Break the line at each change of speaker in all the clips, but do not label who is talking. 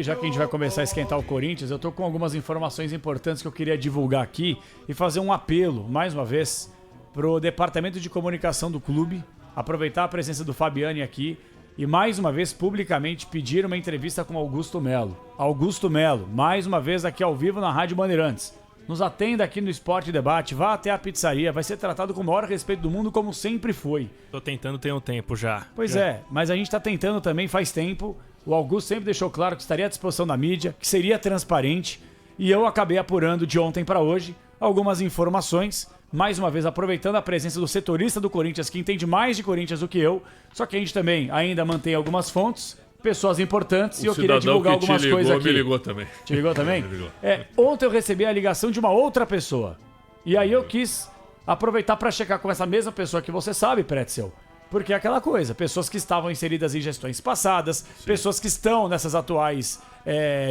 Já que a gente vai começar a esquentar o Corinthians, eu tô com algumas informações importantes que eu queria divulgar aqui e fazer um apelo, mais uma vez, pro departamento de comunicação do clube, aproveitar a presença do Fabiani aqui e mais uma vez publicamente pedir uma entrevista com Augusto Melo. Augusto Melo, mais uma vez aqui ao vivo na Rádio Bandeirantes. Nos atenda aqui no Esporte Debate, vá até a pizzaria, vai ser tratado com o maior respeito do mundo, como sempre foi.
Tô tentando tem um tempo já.
Pois é, mas a gente tá tentando também faz tempo. O Augusto sempre deixou claro que estaria à disposição da mídia, que seria transparente, e eu acabei apurando de ontem para hoje algumas informações, mais uma vez aproveitando a presença do setorista do Corinthians, que entende mais de Corinthians do que eu, só que a gente também ainda mantém algumas fontes, pessoas importantes, e eu queria divulgar algumas coisas aqui.
Me ligou também.
Te ligou também?
Me ligou.
Ontem eu recebi a ligação de uma outra pessoa, e aí eu quis aproveitar para checar com essa mesma pessoa que você sabe, Pretzel. Porque é aquela coisa, pessoas que estavam inseridas em gestões passadas, sim, pessoas que estão nessas atuais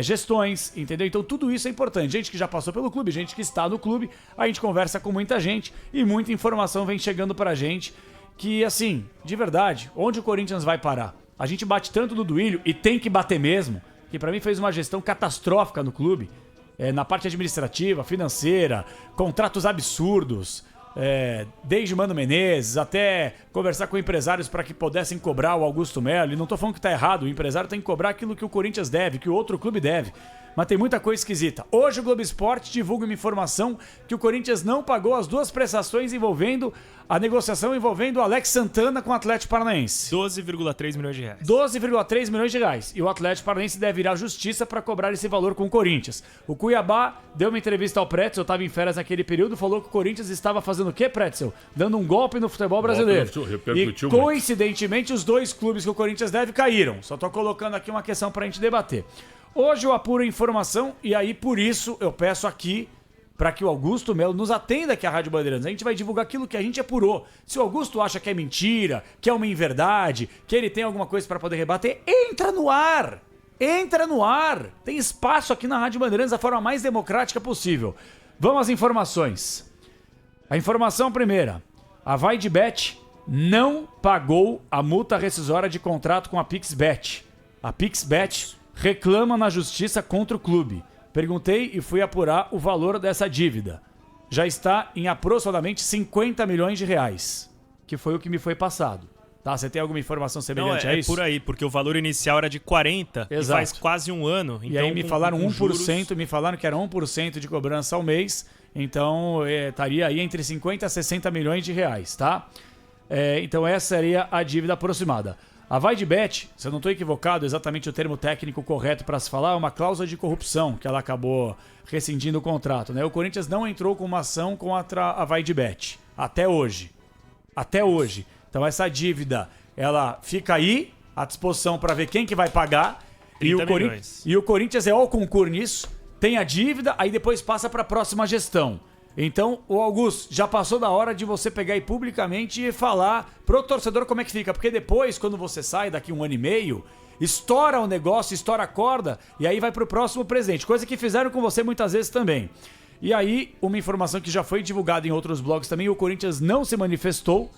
gestões, entendeu? Então tudo isso é importante. Gente que já passou pelo clube, gente que está no clube, a gente conversa com muita gente e muita informação vem chegando pra gente que, assim, de verdade, onde o Corinthians vai parar? A gente bate tanto no Duílio, e tem que bater mesmo, que pra mim fez uma gestão catastrófica no clube, na parte administrativa, financeira, contratos absurdos, desde Mano Menezes até conversar com empresários para que pudessem cobrar o Augusto Melo. E não tô falando que tá errado, o empresário tem que cobrar aquilo que o Corinthians deve, que o outro clube deve. Mas tem muita coisa esquisita. Hoje o Globo Esporte divulga uma informação que o Corinthians não pagou as duas prestações envolvendo a negociação envolvendo o Alex Santana com o Atlético Paranaense.
12,3 milhões de reais.
12,3 milhões de reais. E o Atlético Paranaense deve ir à justiça para cobrar esse valor com o Corinthians. O Cuiabá deu uma entrevista ao Pretzel, eu estava em férias naquele período, falou que o Corinthians estava fazendo o quê, Pretzel? Dando um golpe no futebol brasileiro. E coincidentemente os dois clubes que o Corinthians deve caíram. Só tô colocando aqui uma questão pra gente debater. Hoje eu apuro a informação e aí por isso eu peço aqui para que o Augusto Melo nos atenda aqui à Rádio Bandeirantes. A gente vai divulgar aquilo que a gente apurou. Se o Augusto acha que é mentira, que é uma inverdade, que ele tem alguma coisa para poder rebater, entra no ar! Entra no ar! Tem espaço aqui na Rádio Bandeirantes da forma mais democrática possível. Vamos às informações. A informação primeira. A VaideBet não pagou a multa rescisória de contrato com a PixBet. A PixBet reclama na justiça contra o clube. Perguntei e fui apurar o valor dessa dívida. Já está em aproximadamente 50 milhões de reais, que foi o que me foi passado. Tá, você tem alguma informação semelhante a isso?
É por aí, porque o valor inicial era de 40
Exato.
E faz quase um ano. Então,
e aí me falaram 1%,
juros...
me falaram que era 1% de cobrança ao mês, então estaria aí entre 50 a 60 milhões de reais, tá? Então essa seria a dívida aproximada. A VaideBet, se eu não estou equivocado, exatamente o termo técnico correto para se falar, é uma cláusula de corrupção que ela acabou rescindindo o contrato, né? O Corinthians não entrou com uma ação contra a VaideBet, até hoje. Até hoje. Então essa dívida, ela fica aí, à disposição para ver quem que vai pagar. E o Corinthians é ao concurso nisso, tem a dívida, aí depois passa para a próxima gestão. Então, o Augusto, já passou da hora de você pegar aí publicamente e falar pro torcedor como é que fica. Porque depois, quando você sai daqui 1 ano e meio, estoura o negócio, estoura a corda e aí vai pro próximo presidente. Coisa que fizeram com você muitas vezes também. E aí, uma informação que já foi divulgada em outros blogs também, o Corinthians não se manifestou.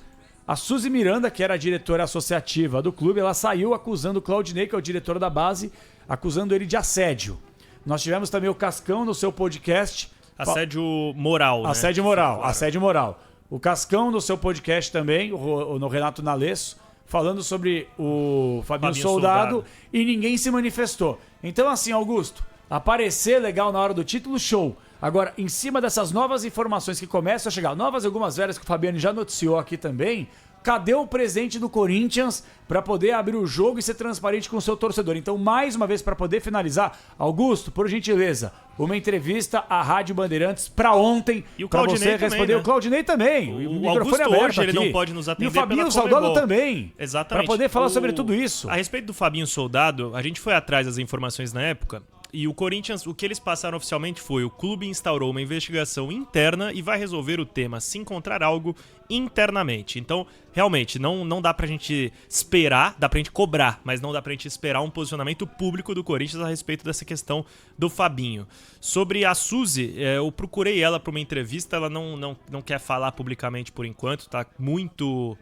A Suzy Miranda, que era a diretora associativa do clube, ela saiu acusando o Claudinei, que é o diretor da base, acusando ele de assédio. Nós tivemos também o Cascão no seu podcast...
Assédio moral, né?
Assédio moral, claro. Assédio moral. O Cascão no seu podcast também, no Renato Nalesso, falando sobre o Fabinho Soldado e ninguém se manifestou. Então assim, Augusto, aparecer legal na hora do título, show. Agora, em cima dessas novas informações que começam a chegar, novas algumas velhas que o Fabiano já noticiou aqui também, cadê o presidente do Corinthians para poder abrir o jogo e ser transparente com o seu torcedor? Então, mais uma vez, para poder finalizar, Augusto, por gentileza, uma entrevista à Rádio Bandeirantes para ontem, para você responder. Né? O Claudinei também.
O microfone aberto hoje ele não pode nos atender.
E o Fabinho Soldado também.
Exatamente.
Para poder falar sobre tudo isso.
A respeito do Fabinho Soldado, a gente foi atrás das informações na época. E o Corinthians, o que eles passaram oficialmente foi: o clube instaurou uma investigação interna e vai resolver o tema se encontrar algo internamente. Então, realmente, não dá pra gente esperar, dá pra gente cobrar, mas não dá pra gente esperar um posicionamento público do Corinthians a respeito dessa questão do Fabinho. Sobre a Suzy, eu procurei ela pra uma entrevista, ela não quer falar publicamente por enquanto, tá muito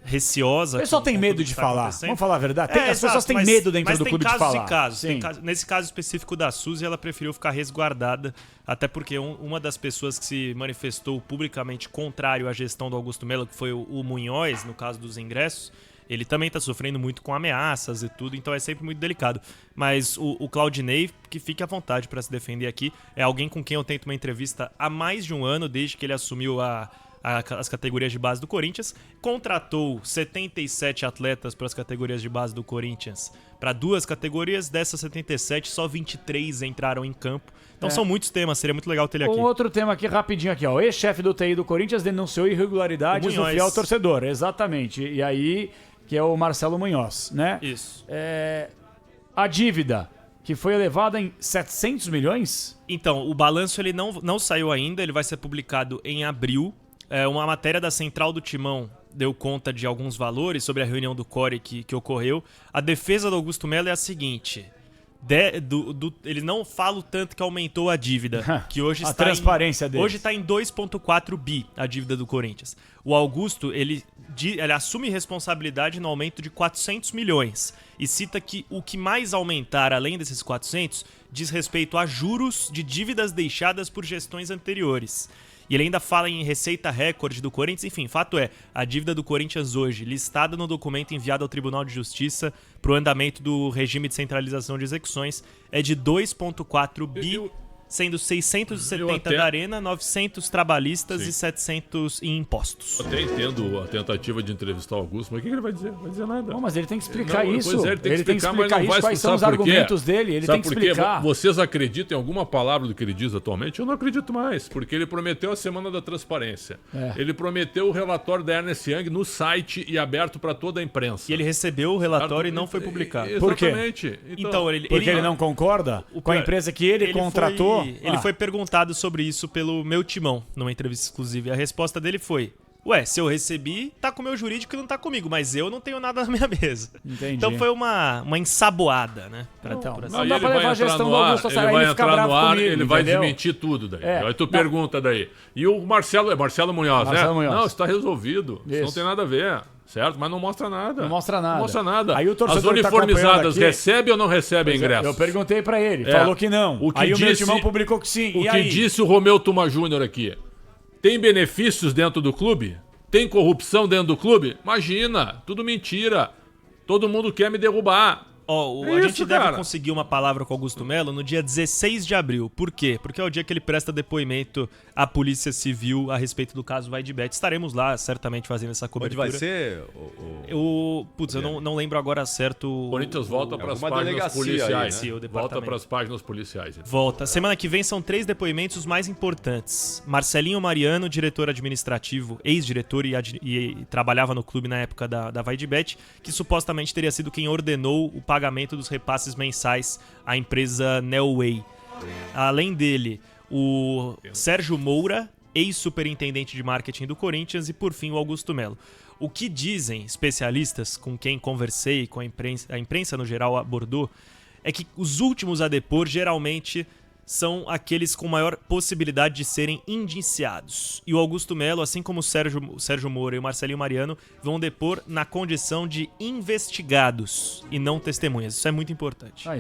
receosa.
O pessoal tem medo de falar. Vamos falar a verdade? As pessoas têm medo dentro do clube de falar.
Tem casos e casos. Nesse caso específico da Suzy, ela preferiu ficar resguardada, até porque uma das pessoas que se manifestou publicamente contrário à gestão do Augusto Melo, que foi o Munhoz, no caso dos ingressos, ele também está sofrendo muito com ameaças e tudo, então é sempre muito delicado. Mas o Claudinei, que fique à vontade para se defender aqui, é alguém com quem eu tento uma entrevista há mais de um ano, desde que ele assumiu as categorias de base do Corinthians, contratou 77 atletas para as categorias de base do Corinthians, para 2 categorias, dessas 77, só 23 entraram em campo. Então são muitos temas, seria muito legal ter ele aqui.
Outro tema aqui, rapidinho aqui, ó. O ex-chefe do TI do Corinthians denunciou irregularidades do fiel torcedor, exatamente. E aí, que é o Marcelo Munhoz, né?
Isso.
A dívida, que foi elevada em 700 milhões?
Então, o balanço ele não saiu ainda, ele vai ser publicado em abril. Uma matéria da Central do Timão deu conta de alguns valores sobre a reunião do CORE que ocorreu. A defesa do Augusto Melo é a seguinte: eles não falam tanto que aumentou a dívida, que hoje está
transparência deles.
Hoje está em 2,4 bi a dívida do Corinthians. O Augusto ele assume responsabilidade no aumento de 400 milhões e cita que o que mais aumentar além desses 400 diz respeito a juros de dívidas deixadas por gestões anteriores. E ele ainda fala em receita recorde do Corinthians. Enfim, fato é, a dívida do Corinthians hoje, listada no documento enviado ao Tribunal de Justiça para o andamento do regime de centralização de execuções, é de 2,4 bi, sendo 670 da Arena, 900 trabalhistas e 700 em impostos.
Eu até entendo a tentativa de entrevistar o Augusto, mas o que ele vai dizer? Não vai dizer nada.
Não, mas ele tem que explicar isso.
Pois é, ele tem que explicar
isso, quais são os argumentos dele. Ele tem que explicar.
Vocês acreditam em alguma palavra do que ele diz atualmente? Eu não acredito mais, porque ele prometeu a Semana da Transparência. Ele prometeu o relatório da Ernst Young no site e aberto para toda a imprensa.
E ele recebeu o relatório e não foi publicado.
Exatamente.
Por quê? Então, porque ele não concorda com a empresa que ele contratou?
Ele foi perguntado sobre isso pelo Meu Timão, numa entrevista exclusiva. E a resposta dele foi: se eu recebi, tá com o meu jurídico e não tá comigo, mas eu não tenho nada na minha mesa.
Entendi.
Então foi uma ensaboada, né?
Não dá pra levar a gestão do Augusto a sério.
Ele vai
entrar no ar,
ele vai desmentir tudo daí. Aí tu pergunta daí. E o Marcelo Munhoz, né? Não, isso tá resolvido. Isso não tem nada a ver. Certo? Mas não mostra nada.
Não mostra nada.
Não mostra nada.
Aí o
as uniformizadas recebem ou não recebem ingresso?
Eu perguntei pra ele, falou que não. Aí o Meu Timão publicou que sim.
O que disse o Romeu Tuma Júnior aqui? Tem benefícios dentro do clube? Tem corrupção dentro do clube? Imagina, tudo mentira. Todo mundo quer me derrubar.
A gente deve conseguir uma palavra com o Augusto Melo no dia 16 de abril. Por quê? Porque é o dia que ele presta depoimento à Polícia Civil a respeito do caso Vaidbet. Estaremos lá, certamente, fazendo essa cobertura.
Onde vai ser?
Eu não lembro agora certo.
O Corinthians volta para as páginas policiais.
Aí, né?
Volta para as páginas policiais. Então.
Volta. Semana que vem são 3 depoimentos os mais importantes. Marcelinho Mariano, diretor administrativo, ex-diretor e trabalhava no clube na época da Vaidbet, que supostamente teria sido quem ordenou o pagamento dos repasses mensais à empresa Neoway. Além dele, o Sérgio Moura, ex-superintendente de marketing do Corinthians, e por fim o Augusto Melo. O que dizem especialistas com quem conversei, com a imprensa no geral abordou, é que os últimos a depor geralmente são aqueles com maior possibilidade de serem indiciados. E o Augusto Melo, assim como o Sérgio Moura e o Marcelinho Mariano, vão depor na condição de investigados e não testemunhas. Isso é muito importante.